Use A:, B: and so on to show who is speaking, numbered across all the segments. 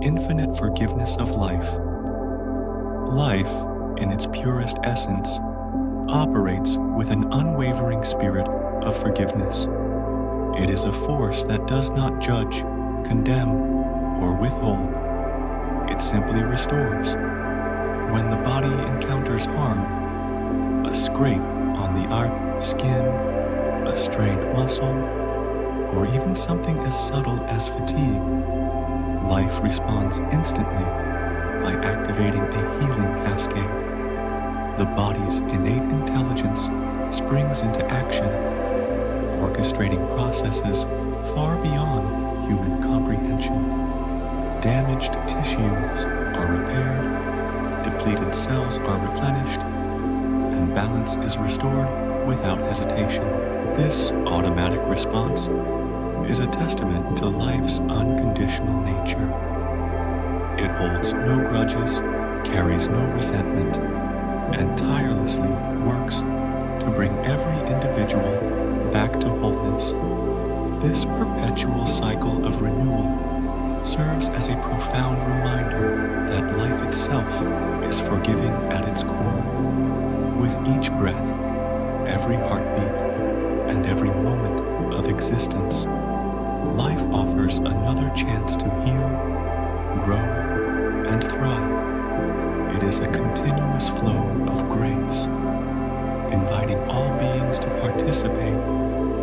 A: infinite forgiveness of life. Life, in its purest essence, operates with an unwavering spirit of forgiveness. It is a force that does not judge, condemn, or withhold. It simply restores. When the body encounters harm, a scrape on the skin, a strained muscle, or even something as subtle as fatigue, life responds instantly by activating a healing cascade. The body's innate intelligence springs into action, orchestrating processes far beyond human comprehension. Damaged tissues are repaired, depleted cells are replenished, and balance is restored without hesitation. This automatic response is a testament to life's unconditional nature. It holds no grudges, carries no resentment, and tirelessly works to bring every individual back to wholeness. This perpetual cycle of renewal serves as a profound reminder that life itself is forgiving at its core. With each breath, every heartbeat, and every moment of existence, life offers another chance to heal, grow, and thrive. It is a continuous flow of grace, inviting all beings to participate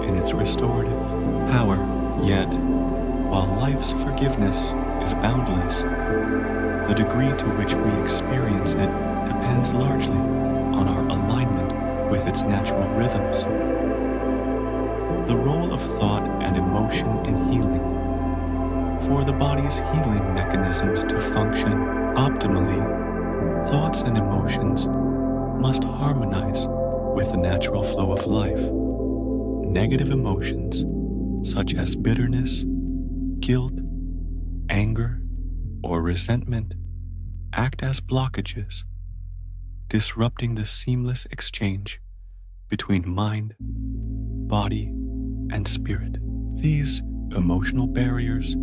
A: in its restorative power. Yet, while life's forgiveness is boundless, the degree to which we experience it depends largely on our alignment with its natural rhythms. The role of thought and emotion in healing. For the body's healing mechanisms to function optimally, thoughts and emotions must harmonize with the natural flow of life. Negative emotions, such as bitterness, guilt, anger, or resentment, act as blockages, disrupting the seamless exchange between mind, body, and spirit. These emotional barriers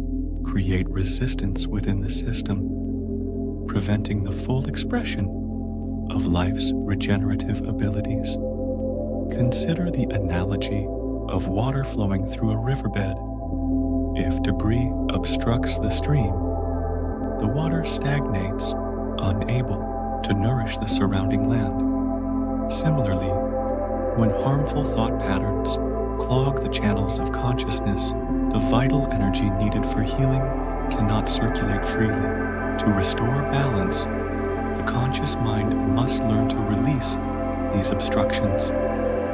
A: create resistance within the system, preventing the full expression of life's regenerative abilities. Consider the analogy of water flowing through a riverbed. If debris obstructs the stream, the water stagnates, unable to nourish the surrounding land. Similarly, when harmful thought patterns clog the channels of consciousness, the vital energy needed for healing cannot circulate freely. To restore balance, the conscious mind must learn to release these obstructions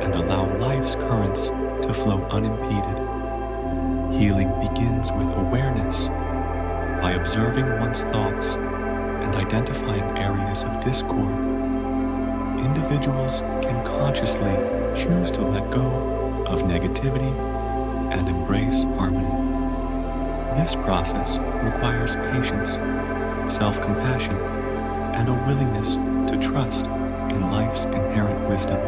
A: and allow life's currents to flow unimpeded. Healing begins with awareness. By observing one's thoughts and identifying areas of discord, individuals can consciously choose to let go of negativity and embrace harmony. This process requires patience, self-compassion, and a willingness to trust in life's inherent wisdom.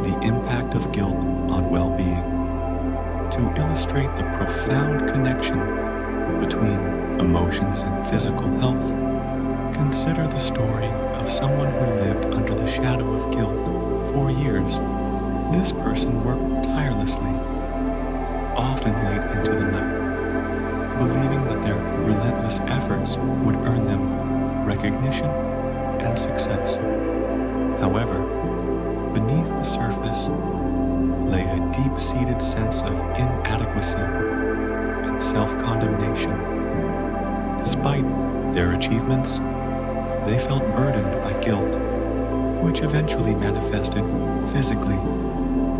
A: The impact of guilt on well-being. To illustrate the profound connection between emotions and physical health, consider the story of someone who lived under the shadow of guilt for years. This person worked tirelessly, often late into the night, believing that their relentless efforts would earn them recognition and success. However, beneath the surface lay a deep-seated sense of inadequacy and self-condemnation. Despite their achievements, they felt burdened by guilt, which eventually manifested physically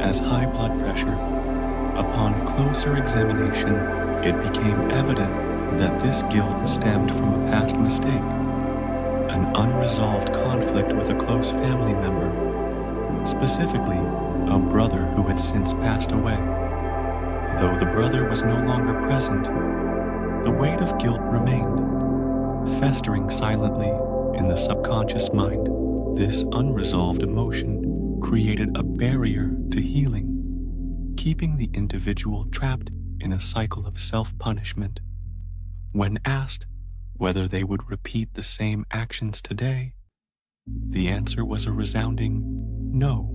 A: as high blood pressure. Upon closer examination, it became evident that this guilt stemmed from a past mistake, an unresolved conflict with a close family member, specifically a brother who had since passed away. Though the brother was no longer present, the weight of guilt remained, festering silently in the subconscious mind. This unresolved emotion created a barrier to healing, keeping the individual trapped in a cycle of self-punishment. When asked whether they would repeat the same actions today, the answer was a resounding no.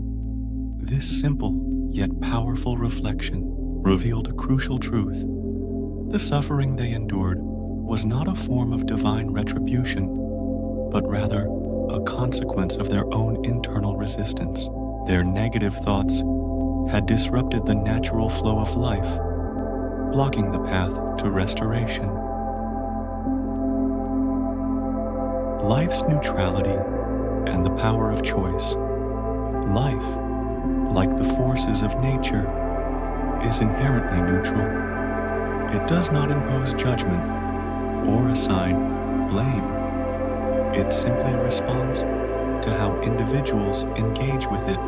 A: This simple yet powerful reflection revealed a crucial truth. The suffering they endured was not a form of divine retribution, but rather a consequence of their own internal resistance. Their negative thoughts had disrupted the natural flow of life, blocking the path to restoration. Life's neutrality and the power of choice. Life, like the forces of nature, is inherently neutral. It does not impose judgment or assign blame. It simply responds to how individuals engage with it.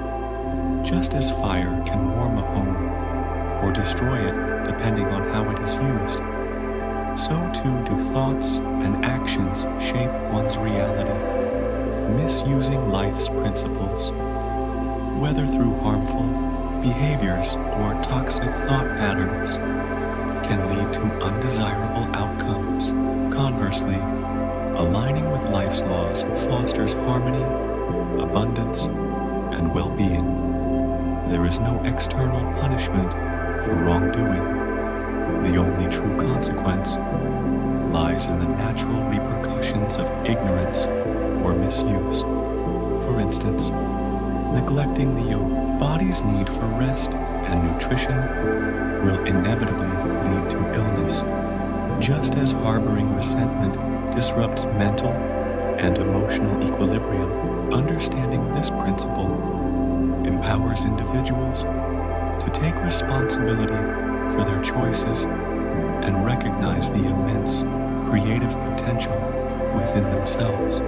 A: Just as fire can warm a home or destroy it depending on how it is used, so too do thoughts and actions shape one's reality. Misusing life's principles, whether through harmful behaviors or toxic thought patterns, can lead to undesirable outcomes. Conversely, aligning with life's laws fosters harmony, abundance, and well-being. There is no external punishment for wrongdoing. The only true consequence lies in the natural repercussions of ignorance or misuse. For instance, neglecting the body's need for rest and nutrition will inevitably lead to illness, just as harboring resentment disrupts mental and emotional equilibrium. Understanding this principle empowers individuals to take responsibility for their choices and recognize the immense creative potential within themselves.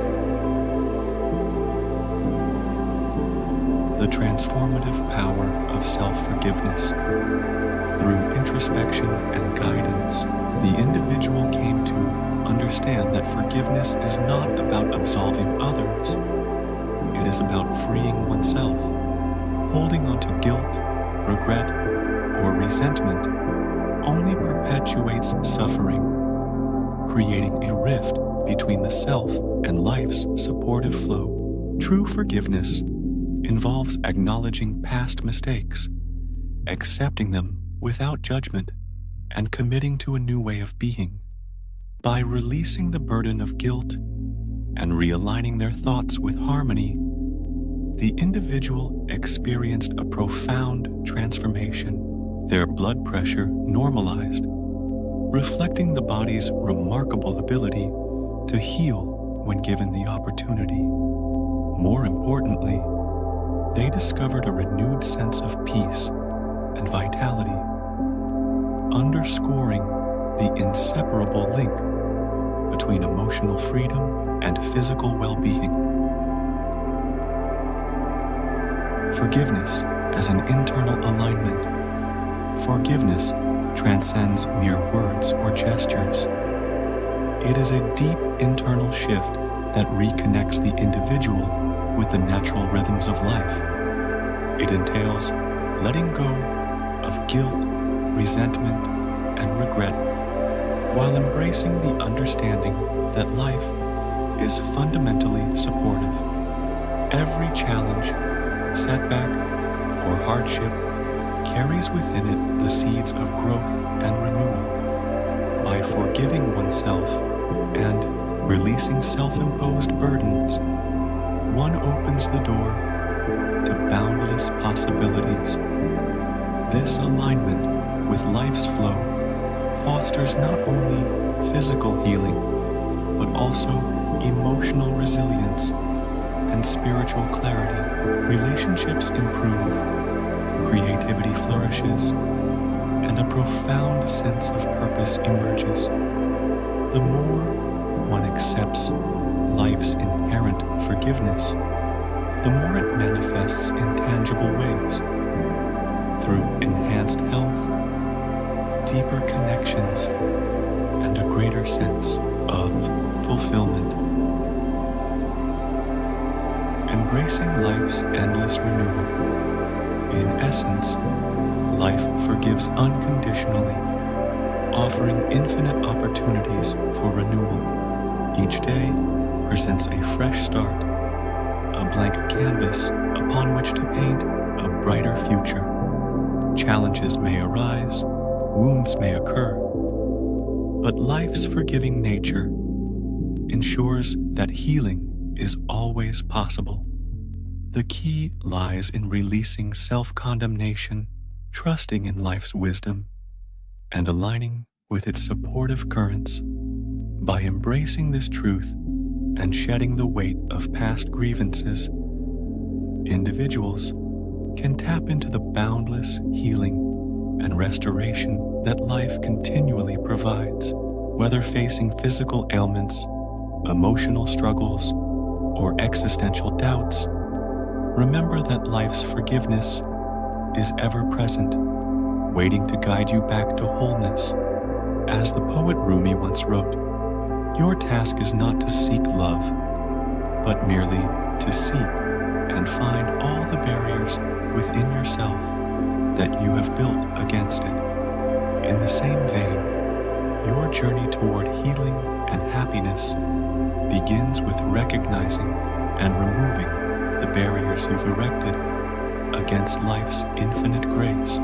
A: The transformative power of self-forgiveness. Through introspection and guidance, the individual came to understand that forgiveness is not about absolving others. It is about freeing oneself. Holding on to guilt, regret, or resentment only perpetuates suffering, creating a rift between the self and life's supportive flow. True forgiveness involves acknowledging past mistakes, accepting them without judgment, and committing to a new way of being. By releasing the burden of guilt and realigning their thoughts with harmony, the individual experienced a profound transformation. Their blood pressure normalized, reflecting the body's remarkable ability to heal when given the opportunity. More importantly, they discovered a renewed sense of peace and vitality, underscoring the inseparable link between emotional freedom and physical well-being. Forgiveness as an internal alignment. Forgiveness transcends mere words or gestures. It is a deep internal shift that reconnects the individual with the natural rhythms of life. It entails letting go of guilt, resentment, and regret, while embracing the understanding that life is fundamentally supportive. Every challenge, setback, or hardship carries within it the seeds of growth and renewal. By forgiving oneself and releasing self-imposed burdens, one opens the door to boundless possibilities. This alignment with life's flow fosters not only physical healing, but also emotional resilience and spiritual clarity. Relationships improve, creativity flourishes, and a profound sense of purpose emerges. The more one accepts life's inherent forgiveness, the more it manifests in tangible ways, through enhanced health, deeper connections, and a greater sense of fulfillment. Embracing life's endless renewal. In essence, life forgives unconditionally, offering infinite opportunities for renewal. Each day presents a fresh start, a blank canvas upon which to paint a brighter future. Challenges may arise, wounds may occur, but life's forgiving nature ensures that healing is always possible. The key lies in releasing self-condemnation, trusting in life's wisdom, and aligning with its supportive currents. By embracing this truth and shedding the weight of past grievances, individuals can tap into the boundless healing and restoration that life continually provides. Whether facing physical ailments, emotional struggles, or existential doubts, remember that life's forgiveness is ever present, waiting to guide you back to wholeness. As the poet Rumi once wrote, "Your task is not to seek love, but merely to seek and find all the barriers within yourself that you have built against it." In the same vein, your journey toward healing and happiness begins with recognizing and removing the barriers you've erected against life's infinite grace.